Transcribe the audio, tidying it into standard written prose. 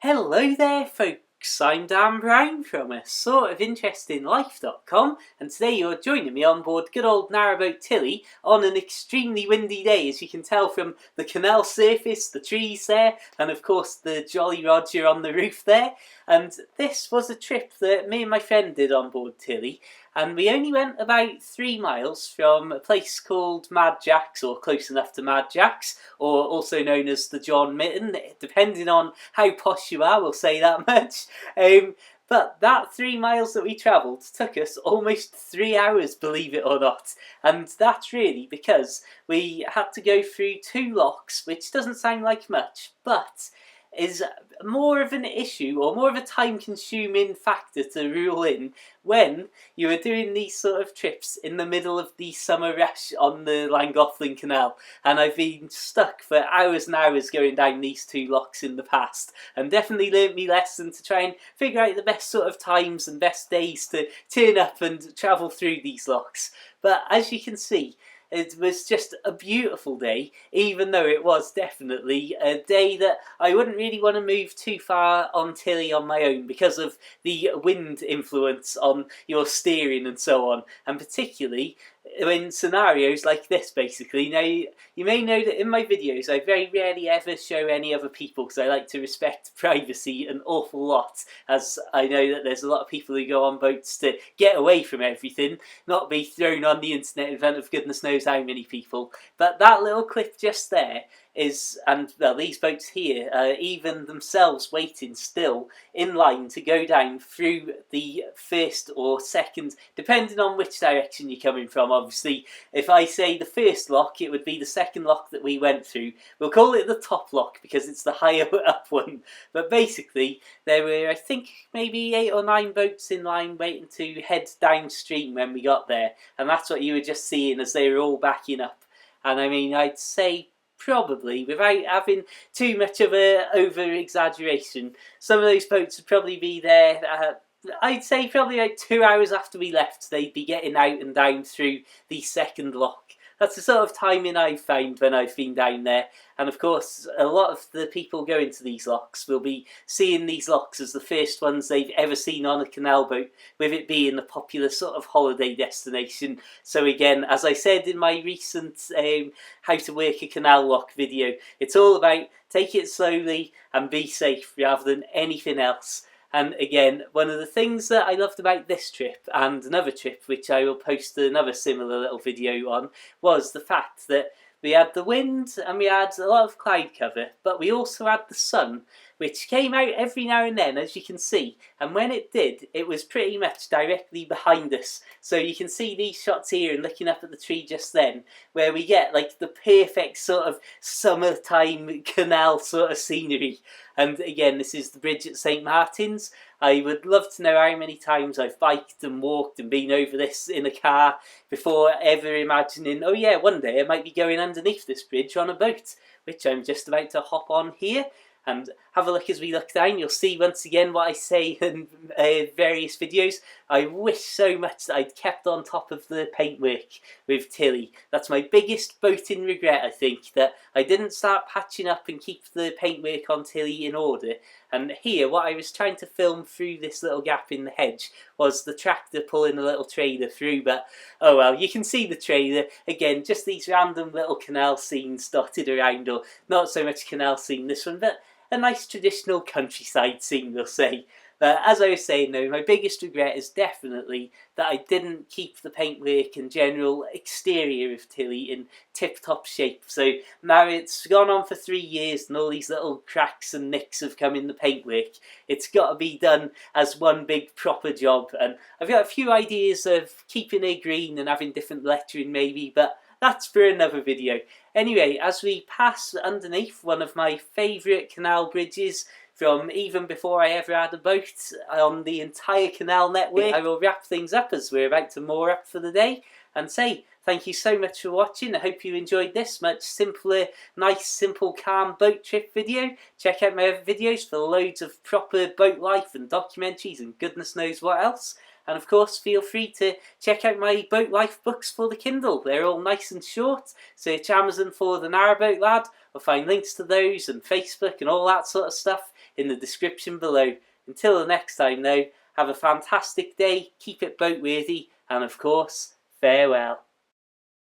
Hello there folks, I'm Dan Brown from a sort of interestinglife.com, and today you're joining me on board good old narrowboat Tilly on an extremely windy day, as you can tell from the canal surface, the trees there, and of course the Jolly Roger on the roof there. And this was a trip that me and my friend did on board Tilly, and we only went about 3 miles from a place called Mad Jack's, or close enough to Mad Jack's, or also known as the John Mitten, depending on how posh you are, we'll say that much. But that 3 miles that we travelled took us almost 3 hours, believe it or not. And that's really because we had to go through 2 locks, which doesn't sound like much, but is more of an issue or more of a time consuming factor to rule in when you are doing these sort of trips in the middle of the summer rush on the Llangollen Canal. And I've been stuck for hours and hours going down these 2 locks in the past, and definitely learnt me lesson to try and figure out the best sort of times and best days to turn up and travel through these locks. But as you can see, it was just a beautiful day, even though it was definitely a day that I wouldn't really want to move too far on Tilly on my own because of the wind influence on your steering and so on, and particularly in scenarios like this basically. Now, you may know that in my videos I very rarely ever show any other people because I like to respect privacy an awful lot, as I know that there's a lot of people who go on boats to get away from everything, not be thrown on the internet in front of goodness knows how many people. But that little clip just there is, and well, these boats here, even themselves waiting still in line to go down through the first or second, depending on which direction you're coming from. Obviously, if I say the first lock, it would be the second lock that we went through. We'll call it the top lock because it's the higher up one. But basically, there were, I think, maybe 8 or 9 boats in line waiting to head downstream when we got there. And that's what you were just seeing as they were all backing up. And I mean, I'd say probably, without having too much of a over-exaggeration, some of those boats would probably be there, I'd say probably like 2 hours after we left, they'd be getting out and down through the second lock. That's the sort of timing I've found when I've been down there. And of course, a lot of the people going to these locks will be seeing these locks as the first ones they've ever seen on a canal boat, with it being a popular sort of holiday destination. So again, as I said in my recent how to work a canal lock video, it's all about take it slowly and be safe rather than anything else. And again, one of the things that I loved about this trip, and another trip which I will post another similar little video on, was the fact that we had the wind and we had a lot of cloud cover, but we also had the sun, which came out every now and then, as you can see. And when it did, it was pretty much directly behind us. So you can see these shots here and looking up at the tree just then, where we get like the perfect sort of summertime canal sort of scenery. And again, this is the bridge at St. Martin's. I would love to know how many times I've biked and walked and been over this in a car before ever imagining, oh yeah, one day I might be going underneath this bridge on a boat, which I'm just about to hop on here. And have a look as we look down. You'll see once again what I say in various videos. I wish so much that I'd kept on top of the paintwork with Tilly. That's my biggest boating regret, I think, that I didn't start patching up and keep the paintwork on Tilly in order. And here, what I was trying to film through this little gap in the hedge was the tractor pulling a little trailer through, but oh well, you can see the trailer. Again, just these random little canal scenes dotted around, or not so much canal scene this one, but a nice traditional countryside scene, we'll say. But as I was saying though, my biggest regret is definitely that I didn't keep the paintwork and general exterior of Tilly in tip-top shape. So now it's gone on for 3 years and all these little cracks and nicks have come in the paintwork. It's got to be done as one big proper job, and I've got a few ideas of keeping it green and having different lettering maybe, but that's for another video. Anyway, as we pass underneath one of my favourite canal bridges from even before I ever had a boat on the entire canal network, I will wrap things up as we're about to moor up for the day and say thank you so much for watching. I hope you enjoyed this much simpler, nice, simple, calm boat trip video. Check out my other videos for loads of proper boat life and documentaries and goodness knows what else. And of course, feel free to check out my boat life books for the Kindle. They're all nice and short. Search Amazon for The Narrowboat Lad, or find links to those and Facebook and all that sort of stuff in the description below. Until the next time though, have a fantastic day, keep it boat worthy, and of course, farewell.